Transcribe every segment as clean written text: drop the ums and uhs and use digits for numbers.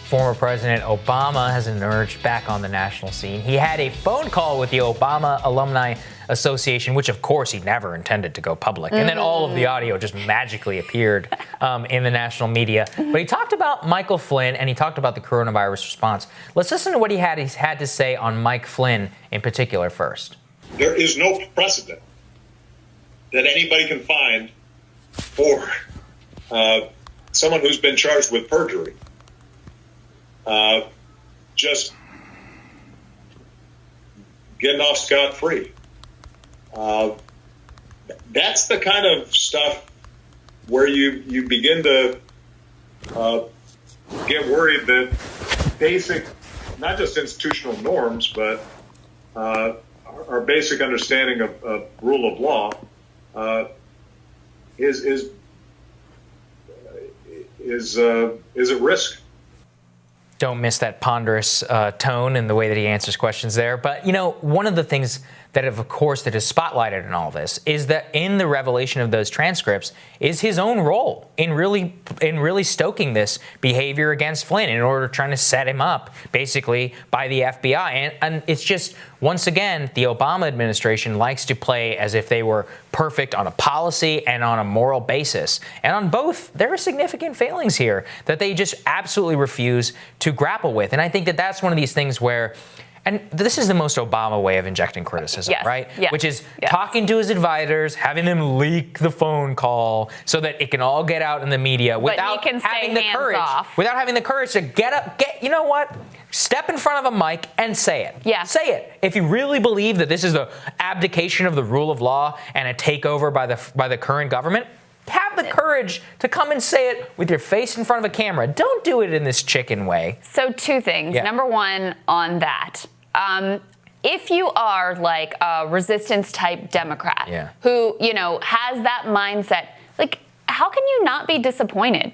Former President Obama has emerged back on the national scene. He had a phone call with the Obama Alumni Association, which of course he never intended to go public. And then all of the audio just magically appeared in the national media. But he talked about Michael Flynn and he talked about the coronavirus response. Let's listen to what he's had to say on Mike Flynn in particular first. There is no precedent that anybody can find for someone who's been charged with perjury. Just getting off scot-free. That's the kind of stuff where you begin to get worried that basic, not just institutional norms, but our basic understanding of rule of law is at risk. Don't miss that ponderous tone in the way that he answers questions there. But, you know, one of the things that is spotlighted in all this is that in the revelation of those transcripts is his own role in really stoking this behavior against Flynn in order trying to set him up, basically, by the FBI. And it's just, once again, the Obama administration likes to play as if they were perfect on a policy and on a moral basis. And on both, there are significant failings here that they just absolutely refuse to grapple with. And I think that that's one of these things where, and this is the most Obama way of injecting criticism, right? Yes. Which is talking to his advisors, having them leak the phone call so that it can all get out in the media without having the courage to get up, you know what? Step in front of a mic and say it. Yeah. Say it. If you really believe that this is the abdication of the rule of law and a takeover by the current government, have the courage to come and say it with your face in front of a camera. Don't do it in this chicken way. So two things. Yeah. Number one on that. If you are like a resistance type Democrat who, you know, has that mindset, like, how can you not be disappointed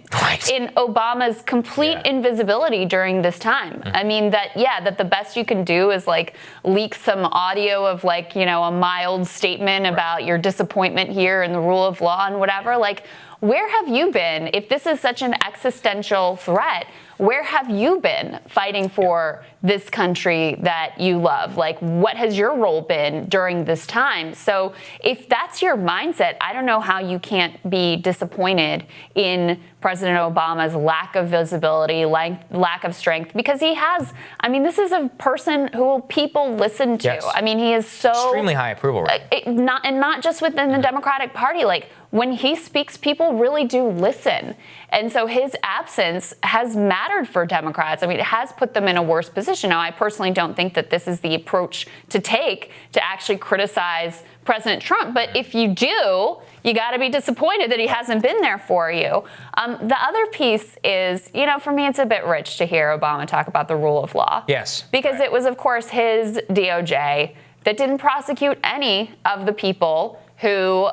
in Obama's complete invisibility during this time? I mean, that the best you can do is like leak some audio of like, you know, a mild statement about your disappointment here in the rule of law and whatever. Like, where have you been? If this is such an existential threat, where have you been fighting for this country that you love? Like, what has your role been during this time? So if that's your mindset, I don't know how you can't be disappointed in President Obama's lack of visibility, lack of strength, because he has, I mean, this is a person who people listen to. Yes. I mean, he is so extremely high approval rate. Not just within the Democratic Party. Like, when he speaks, people really do listen. And so his absence has mattered for Democrats. I mean, it has put them in a worse position. Now, I personally don't think that this is the approach to take to actually criticize President Trump. But if you do, you got to be disappointed that he hasn't been there for you. The other piece is, you know, for me, it's a bit rich to hear Obama talk about the rule of law. Yes. Because it was, of course, his DOJ that didn't prosecute any of the people who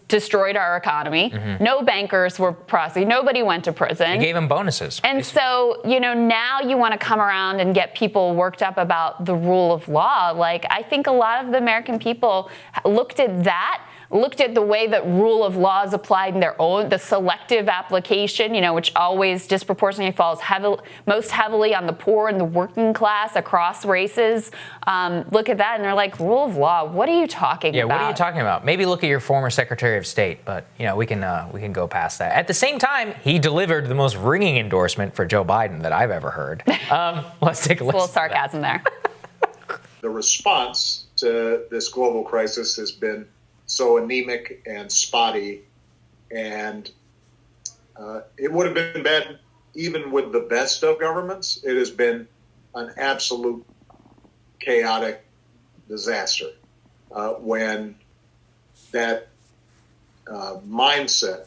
destroyed our economy. Mm-hmm. No bankers were prosecuted. Nobody went to prison. They gave them bonuses. And so, you know, now you want to come around and get people worked up about the rule of law. Like, I think a lot of the American people looked at that, looked at the way that rule of law is applied in the selective application, you know, which always disproportionately falls most heavily on the poor and the working class across races. Look at that and they're like, rule of law, what are you talking about? Yeah, what are you talking about? Maybe look at your former Secretary of State, but, you know, we can go past that. At the same time, he delivered the most ringing endorsement for Joe Biden that I've ever heard. Let's take a look. A little sarcasm there. The response to this global crisis has been so anemic and spotty, and it would have been bad even with the best of governments. It has been an absolute chaotic disaster when that mindset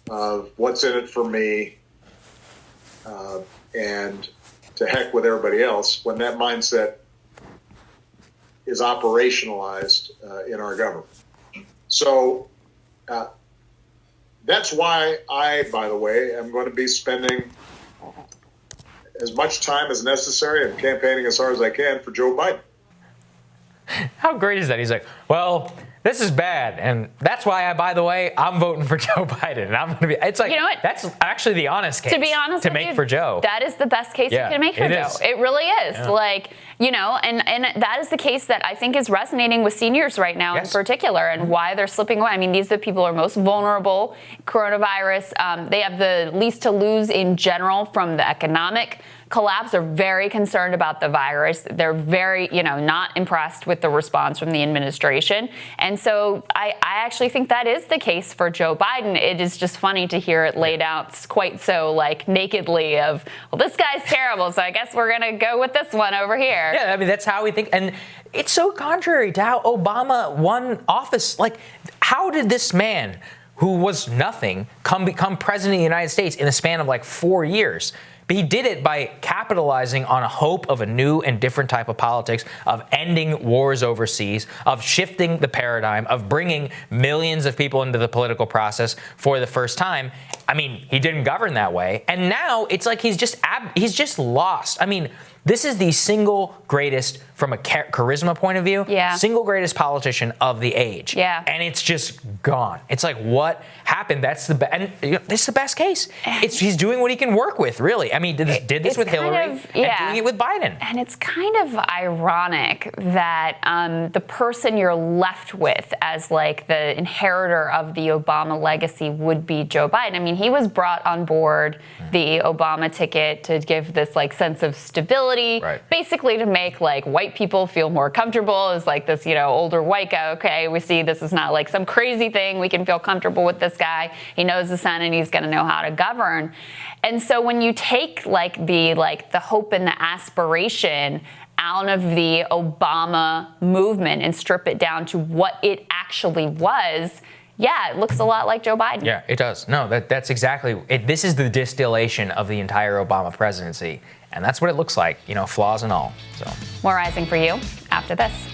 of what's in it for me and to heck with everybody else, when that mindset is operationalized in our government. So that's why I, by the way, am going to be spending as much time as necessary and campaigning as hard as I can for Joe Biden. How great is that? He's like, well, this is bad. And that's why, by the way, I'm voting for Joe Biden. And I'm going to be, it's like, you know what? That's actually the honest case. To be honest to with make you, for Joe. That is the best case you can make for Joe. It really is. Yeah. Like, you know, and that is the case that I think is resonating with seniors right now in particular, and why they're slipping away. I mean, these are the people who are most vulnerable. Coronavirus, they have the least to lose in general from the economic collapse. Are very concerned about the virus. They're very, not impressed with the response from the administration. And so I actually think that is the case for Joe Biden. It is just funny to hear it laid out quite so like nakedly of, well, this guy's terrible, so I guess we're going to go with this one over here. Yeah, I mean, that's how we think. And it's so contrary to how Obama won office. Like, how did this man who was nothing become president of the United States in the span of like 4 years? But he did it by capitalizing on a hope of a new and different type of politics, of ending wars overseas, of shifting the paradigm, of bringing millions of people into the political process for the first time. I mean, he didn't govern that way. And now it's like he's just lost. I mean, this is the single greatest, from a charisma point of view, single greatest politician of the age. Yeah. And it's just gone. It's like, what happened? That's and this is the best case. He's doing what he can work with, really. I mean, did this with Hillary and doing it with Biden. And it's kind of ironic that the person you're left with as like the inheritor of the Obama legacy would be Joe Biden. I mean, he was brought on board the Obama ticket to give this like sense of stability. Basically to make like white people feel more comfortable as like this, older white guy. Okay, we see this is not like some crazy thing. We can feel comfortable with this guy. He knows the Senate. He's going to know how to govern. And so when you take the hope and the aspiration out of the Obama movement and strip it down to what it actually was, it looks a lot like Joe Biden. Yeah, it does. No, that's exactly it. This is the distillation of the entire Obama presidency. And that's what it looks like, flaws and all. So, more Rising for you after this.